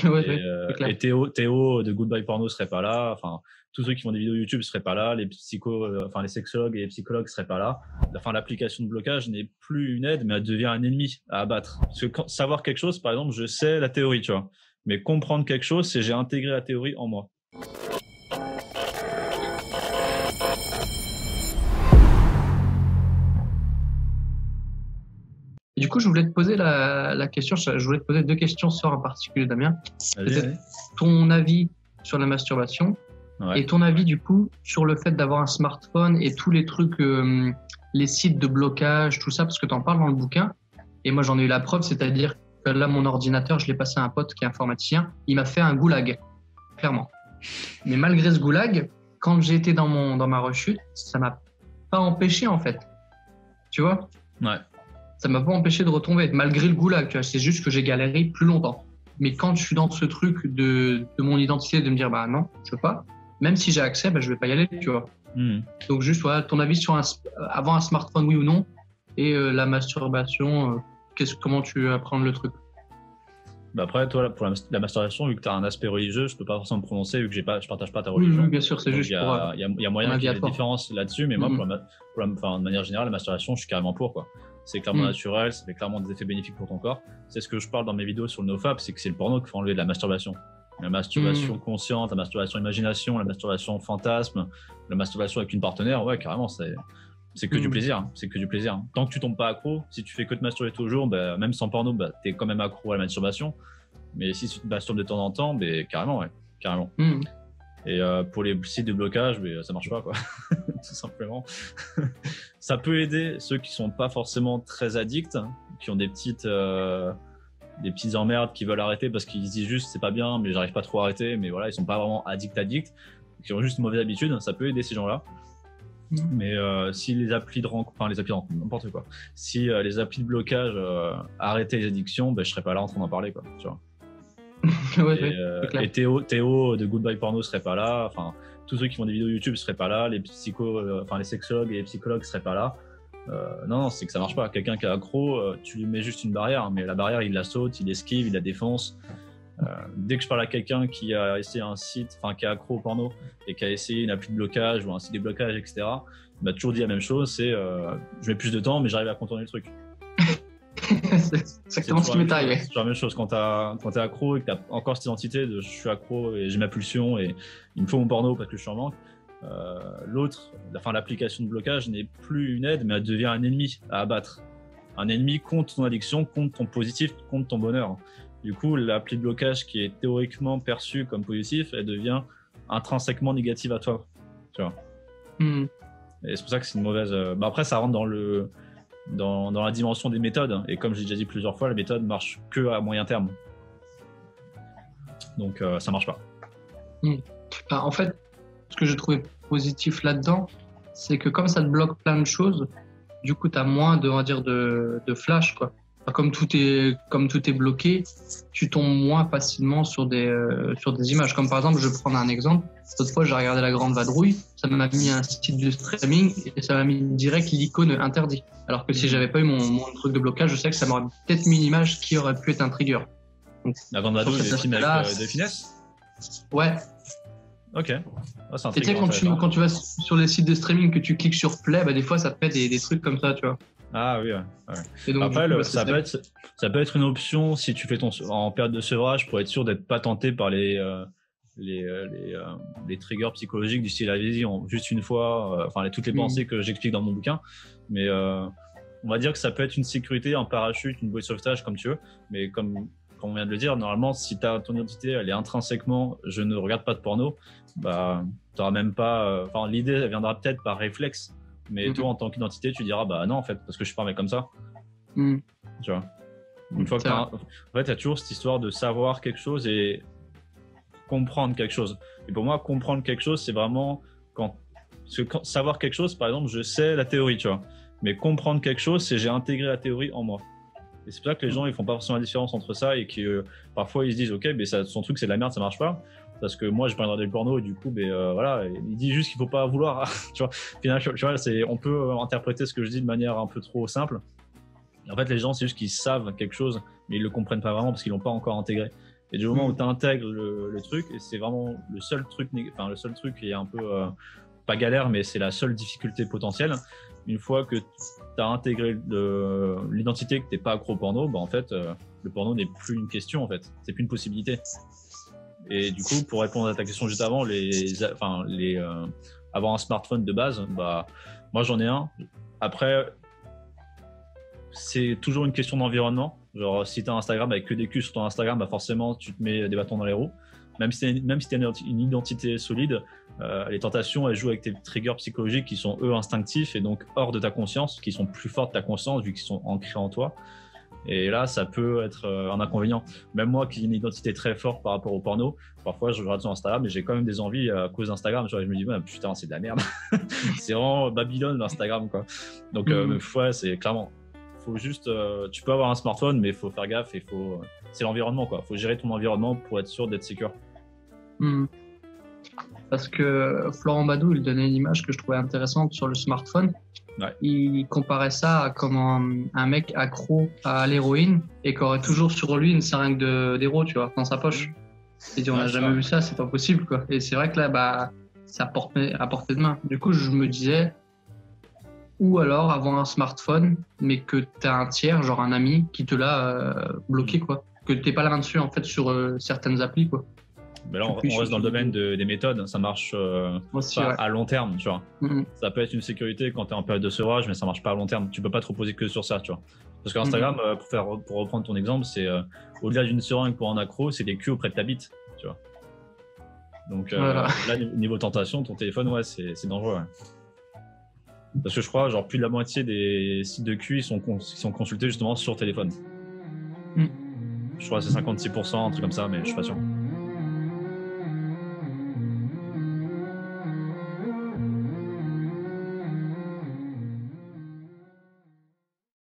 C'est clair. Et Théo de Goodbye Porno serait pas là. Enfin, tous ceux qui font des vidéos YouTube seraient pas là. Les les sexologues et les psychologues seraient pas là. Enfin, l'application de blocage n'est plus une aide, mais elle devient un ennemi à abattre. Parce que savoir quelque chose, par exemple, je sais la théorie, tu vois. Mais comprendre quelque chose, c'est j'ai intégré la théorie en moi. Et du coup, je voulais te poser la question, je voulais te poser deux questions sur un particulier, Damien. Peut-être ton avis sur la masturbation et ton avis du coup sur le fait d'avoir un smartphone et tous les trucs, les sites de blocage, tout ça, parce que tu en parles dans le bouquin. Et moi, j'en ai eu la preuve, c'est-à-dire que là, mon ordinateur, je l'ai passé à un pote qui est informaticien, il m'a fait un goulag, clairement. Mais malgré ce goulag, quand j'ai été dans ma rechute, ça m'a pas empêché en fait. Tu vois ? Ouais. Ça m'a pas empêché de retomber, malgré le goulag, tu vois. C'est juste que j'ai galéré plus longtemps. Mais quand je suis dans ce truc de mon identité, de me dire, bah non, je veux pas, même si j'ai accès, bah, je vais pas y aller, tu vois. Donc juste, voilà, ton avis sur avoir un smartphone, oui ou non, et la masturbation, comment tu apprends le truc? Bah après, toi, pour la masturbation, vu que tu as un aspect religieux, je peux pas forcément me prononcer vu que je partage pas ta religion. Oui, bien sûr, c'est donc juste il y a moyen qu'il y ait des différences là-dessus, mais moi, de manière générale, la masturbation, je suis carrément pour, quoi. C'est clairement naturel, ça fait clairement des effets bénéfiques pour ton corps. C'est ce que je parle dans mes vidéos sur le NoFap, c'est que c'est le porno qu'il faut enlever de la masturbation. La masturbation consciente, la masturbation imagination, la masturbation fantasme, la masturbation avec une partenaire, ouais, carrément, c'est que du plaisir, hein. C'est que du plaisir. Tant que tu tombes pas accro, si tu fais que te masturber toujours, bah, même sans porno, bah, t'es quand même accro à la masturbation. Mais si tu te masturbes de temps en temps, bah, carrément, ouais, carrément. Et pour les sites de blocage, bah, ça marche pas, quoi. Tout simplement. Ça peut aider ceux qui sont pas forcément très addicts, qui ont des petites emmerdes qui veulent arrêter parce qu'ils se disent juste c'est pas bien, mais j'arrive pas trop à arrêter. Mais voilà, ils sont pas vraiment addicts, qui ont juste une mauvaise habitude. Ça peut aider ces gens-là. Mais si les applis de rencontre, enfin les applis de rencontre, n'importe quoi, si les applis de blocage arrêtaient les addictions, ben, je serais pas là en train d'en parler, quoi, tu vois. Et Théo de Goodbye Porno serait pas là, enfin tous ceux qui font des vidéos YouTube seraient pas là, les sexologues et les psychologues seraient pas là. Non, c'est que ça marche pas. Quelqu'un qui est accro, tu lui mets juste une barrière, mais la barrière il la saute, il esquive, il la défonce. Dès que je parle à quelqu'un qui a essayé un site, enfin qui est accro au porno et qui a essayé une appli de blocage ou un site de blocage, etc., il m'a toujours dit la même chose, c'est je mets plus de temps mais j'arrive à contourner le truc. C'est exactement ce qui m'est arrivé. C'est la même chose quand t'es accro et que t'as encore cette identité de je suis accro et j'ai ma pulsion et il me faut mon porno parce que je suis en manque. L'application de blocage n'est plus une aide mais elle devient un ennemi à abattre. Un ennemi contre ton addiction, contre ton positif, contre ton bonheur. Du coup, l'appli de blocage qui est théoriquement perçue comme positif, elle devient intrinsèquement négative à toi. Tu vois. Et c'est pour ça que c'est une mauvaise. Après, ça rentre dans la dimension des méthodes. Et comme j'ai déjà dit plusieurs fois, la méthode marche que à moyen terme. Donc, ça marche pas. En fait, ce que j'ai trouvé positif là-dedans, c'est que comme ça te bloque plein de choses, du coup, tu as moins de flash, quoi. Comme tout est bloqué, tu tombes moins facilement sur des images. Comme par exemple, je vais prendre un exemple. L'autre fois, j'ai regardé La Grande Vadrouille, ça m'a mis un site de streaming et ça m'a mis direct l'icône interdit. Alors que si j'avais pas eu mon truc de blocage, je sais que ça m'aurait peut-être mis une image qui aurait pu être un trigger. Donc, La Grande Vadrouille, des films avec de finesse. Ouais. Ok. Et tu sais, quand tu vas sur les sites de streaming, que tu cliques sur play, bah, des fois, ça te fait des trucs comme ça, tu vois. Ah oui, ouais. Et donc, après, du coup, ça peut être une option si tu fais en période de sevrage pour être sûr d'être pas tenté par les triggers psychologiques du style allez-y juste une fois, toutes les pensées que j'explique dans mon bouquin. Mais on va dire que ça peut être une sécurité, un parachute, une bouée de sauvetage comme tu veux. Mais comme on vient de le dire, normalement, si ton identité elle est intrinsèquement je ne regarde pas de porno, bah t'auras même pas. L'idée elle viendra peut-être par réflexe. Mais toi, en tant qu'identité, tu diras bah non, en fait, parce que je suis pas un mec comme ça. Tu vois. Une fois que en fait, il y a toujours cette histoire de savoir quelque chose et comprendre quelque chose. Et pour moi, comprendre quelque chose, c'est vraiment savoir quelque chose, par exemple, je sais la théorie, tu vois. Mais comprendre quelque chose, c'est j'ai intégré la théorie en moi. Et c'est pour ça que les gens, ils font pas forcément la différence entre ça et que parfois ils se disent ok, mais son truc c'est de la merde, ça marche pas. Parce que moi, j'ai pas regardé le porno et du coup, voilà, il dit juste qu'il faut pas vouloir. Tu vois, finalement, tu vois, on peut interpréter ce que je dis de manière un peu trop simple. Et en fait, les gens, c'est juste qu'ils savent quelque chose, mais ils le comprennent pas vraiment parce qu'ils l'ont pas encore intégré. Et du moment où tu intègres le truc, et c'est vraiment le seul truc qui est un peu pas galère, mais c'est la seule difficulté potentielle. Une fois que tu as intégré l'identité que tu n'es pas accro au porno, bah en fait, le porno n'est plus une question, en fait. C'est plus une possibilité. Et du coup, pour répondre à ta question juste avant, avoir un smartphone de base, bah, moi j'en ai un. Après, c'est toujours une question d'environnement. Genre, si tu as Instagram avec que des culs sur ton Instagram, bah forcément, tu te mets des bâtons dans les roues. Même si tu as une identité solide, les tentations, elles jouent avec tes triggers psychologiques qui sont, eux, instinctifs et donc hors de ta conscience, qui sont plus forts de ta conscience vu qu'ils sont ancrés en toi. Et là, ça peut être un inconvénient. Même moi, qui ai une identité très forte par rapport au porno, parfois, je regarde sur Instagram et j'ai quand même des envies à cause d'Instagram. Genre, je me dis, putain, c'est de la merde. C'est vraiment Babylone, l'Instagram, quoi. Donc, ouais, c'est clairement... Faut juste, tu peux avoir un smartphone, mais il faut faire gaffe et c'est l'environnement, quoi. Faut gérer ton environnement pour être sûr d'être sécure. Parce que Florent Badou, il donnait une image que je trouvais intéressante sur le smartphone. Ouais. Il comparait ça à comme un mec accro à l'héroïne et qui aurait toujours sur lui une seringue d'héros, tu vois, dans sa poche. Il dit, on n'a jamais vu ça, c'est pas possible, quoi. Et c'est vrai que là, bah, c'est à portée de main. Du coup, je me disais, ou alors avoir un smartphone, mais que tu as un tiers, genre un ami, qui te l'a bloqué, quoi. Que tu n'es pas la main dessus, en fait, sur certaines applis, quoi. Mais là, on reste dans le domaine des méthodes. Ça marche aussi, pas ouais. à long terme, tu vois. Ça peut être une sécurité quand tu es en période de sevrage, mais ça marche pas à long terme. Tu peux pas te reposer que sur ça, tu vois. Parce qu'Instagram, pour reprendre ton exemple, c'est au-delà d'une seringue pour un accro, c'est des culs auprès de ta bite, tu vois. Donc voilà. Là, niveau tentation, ton téléphone, ouais, c'est dangereux. Ouais. Parce que je crois, genre, plus de la moitié des sites de cul, ils sont consultés justement sur téléphone. Je crois que c'est 56%, un truc comme ça, mais je suis pas sûr.